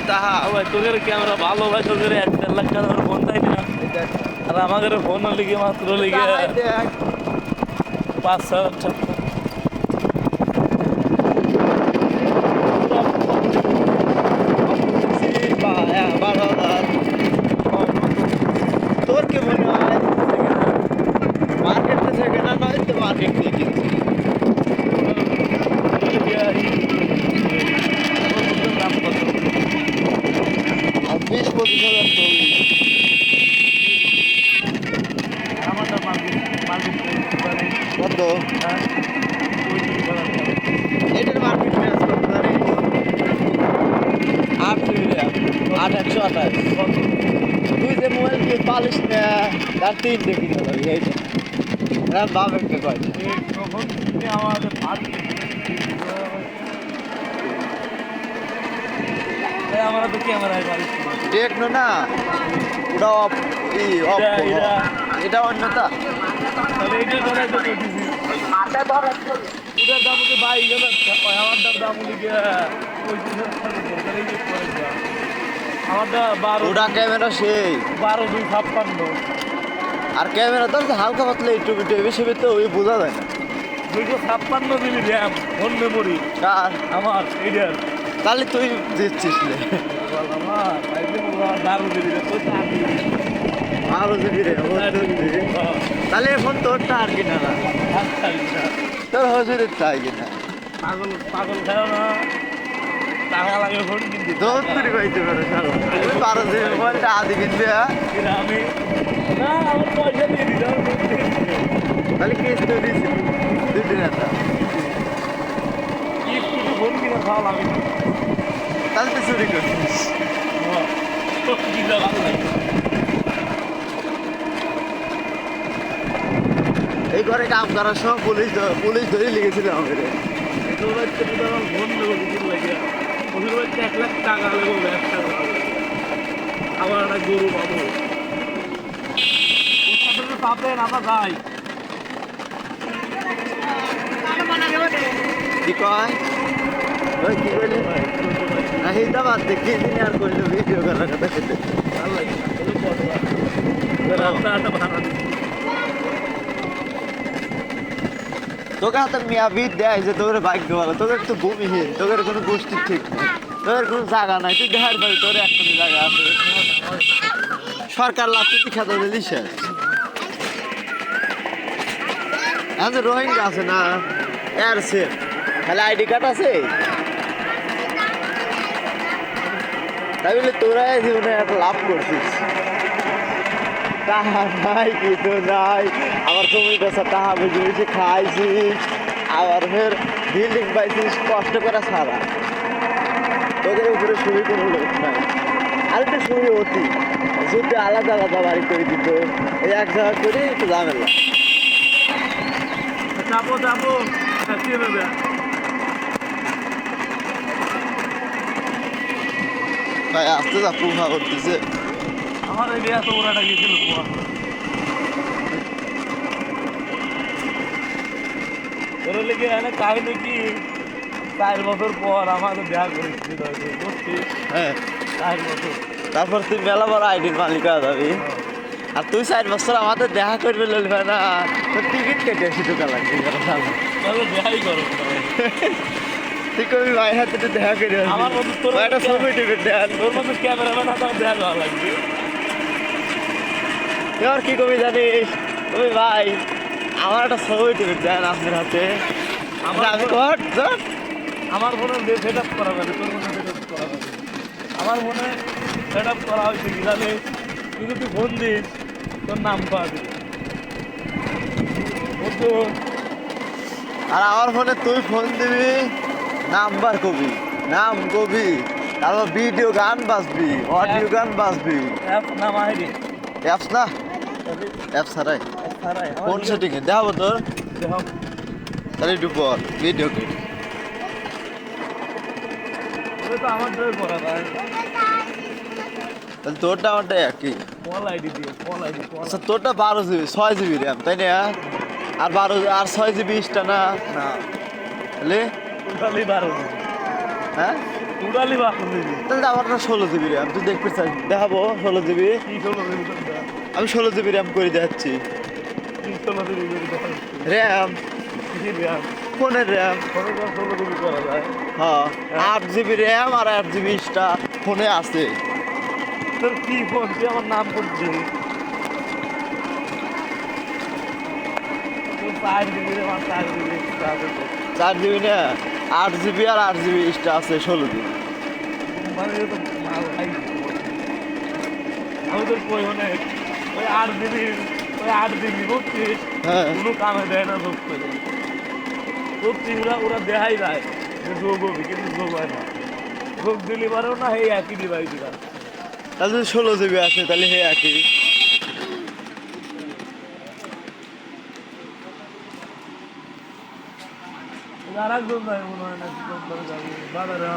তাহা ভাই তোদের ক্যামেরা ভালো ভাই তোদের 1.5 লাখ টাকার ফোন তাই না আর আমাদের ফোন লিগে মাত্র লিগে 5-6 টাকা তোর কি মনে হয় মার্কেট থেকে না নয় তো মার্কেট থেকে কিনছি দাম কত আর 20-25 হাজার তো আমাদের মার্কেট কত হ্যাঁ এটার মার্কেট প্রাইস কত জানি 8 128 তুই যে মোবাইল কি পালিস না তার 3 দেখি না ভাই এইটা বাপ একটা কয় তখন তুমি আমাদের আমরা তো ক্যামেরায় পারিস টেকনো না ওটা এটা অন্যতা তাহলে এইটার কথাই তো করতেছি ওটার দাম হচ্ছে 22,000 আমারটার দাম হলে গিয়ে 25,000 আমারটা 12 ওটা ক্যামেরা সেই 12-2-56 আর ক্যামেরা তো হালকা পাতলা একটু বেশি তো ওই বোঝা যায় না 256 জিবি র্যাম ফোন মেমোরি কার আমার এইটার তাহলে তুই দিচ্ছিস রে আমার পাইলে বললাম 12 জিবি তো 4 জিবি 12 জিবি রে তাহলে এখন তোরটা আর কিনা না তোর হজুরের তাই কিনা পাগল পাগল খাও না টাকা লাগে ফোন কিনতে দৌড় তুই কইতে পারো সারা 12 জিবি মোবাইলটা আদি কিনবে আমি না আমার পয়সা দিয়ে দিলাম তাহলে কেস তো দিছি 2 দিন একটা একটু ফোন কিনে খাওয়া আমি তাহলে তুই চুরি করছিস এই ঘরে কাম করার সময় পুলিশ ধরে লেগেছিল আমাদের আবার একটা গরু পাবো পাবেন আমরা যাই কি কয় ওই কি বলি না হিদাবাদ দেখি দিন আর করলো ভিডিও করার কথা খেতে তোকে হাতে মিয়া বিদ দেয় যে তোর ভাগ্য ভালো তোদের তো ভূমিহীন তোদের কোনো গোষ্ঠী ঠিক নেই তোদের কোনো জায়গা নাই তুই দেখার ভাই তোর একটা জায়গা আছে সরকার লাগতে তুই খেতে দিলিস এখন রোহিঙ্গা আছে না এর সেম তাহলে আইডি কার্ড আছে তাই বলে তোরা জীবনে একটা লাভ করছিস টাকা নাই কিছু নাই আবার তুমি বেসা টাকা বুঝে বুঝে খাইছিস আবার ফের বিল্ডিং পাইছিস কষ্ট করে সারা তোদের উপরে শুরু কোনো লোক নাই আরেকটা শুরু অতি যদি আলাদা আলাদা বাড়ি করে দিত এই এক জায়গা করে একটু ঝামেলা যাবো যাবো ভাই আসতে যা পুহা করতেছে আমার এরিয়া তো ওরা গিয়েছিল ওরা লেগে এনে কাহিনী কি 4 বছর পর আমাদের দেখা করেছিল হ্যাঁ 4 বছর তারপর তুই মেলা বড় আইডির মালিক হয়ে যাবি আর তুই 4 বছর আমাদের দেখা করবে লইবে না তোর টিকিট কেটে এসে ঢোকা লাগবে তাহলে দেখাই করো তুই কবি ভাই হাতে তো দেখা করে আমার মতো তোর একটা ছবি টিকিট দেন তোর মতো ক্যামেরাম্যান হাতে দেখা ভালো লাগবে তুই আর কি কবি জানিস কবি ভাই আমার একটা ছবি টিকিট দেন আপনার হাতে আমি কর আমার ফোনে সেট আপ করা যাবে তোর ফোনে সেট আপ করা যাবে আমার ফোনে সেট আপ করা হয়েছে কি জানে তুই যদি ফোন দিস তোর নাম পাবি আর আমার ফোনে তুই ফোন দিবি নাম্বার কবি নাম কবি তারপর ভিডিও গান বাজবি অডিও গান বাজবি অ্যাপ নাম আইডি অ্যাপস না অ্যাপস ছাড়াই কোন সেটিংয়ে দেখাবো তোর তাহলে একটু পর ভিডিও কি তো আমার ড্রাইভ করা যায় তাহলে তোরটা আমারটা একই কল আইডি দিয়ে কল আইডি আচ্ছা তোরটা 12 জিবি 6 জিবি র্যাম তাই না আর 12 আর 6 জিবি টা না না তাহলে টোটালি 12 হ্যাঁ উড়ালি বা কোন দিবি তাহলে আমার 16 জিবি র্যাম তুই দেখতে চাই দেখাবো 16 জিবি। কি 16 দিবি তোর আমি 16 জিবি র্যাম করে দেখাচ্ছি। কি 16 দিবি র্যাম কি র্যাম ফোনের র্যাম। ফোনে 16 দিবি করা যায় হ্যাঁ 8 জিবি র্যাম আর 8 জিবি এক্সট্রা ফোনে আছে। তোর কি ফোন তুই আমার নাম করছি তোর 4 দিবি রে আমার 4 দিবি extra আছে তো। 4 জিবি না 8 জিবি আর 8 জিবি এক্সট্রা আছে 16 জিবি। মানে তো মাল খাই আমি তোর কই মানে ওই 8 দিবি ওই 8 দিবি বুঝছিস হ্যাঁ কোনো কামে দেয় না যোগ করে সত্যি ওরা দেখাই যায় যে যোগ হবে কিন্তু যোগ হয় না যোগ দিলি পারেও না এই একই ডিভাইস দিলা তাহলে যদি 16 জিবি আছে তাহলে হে একই। আর একজন যায় মনে হয় না কি কোম্পানি যাবে বাজারে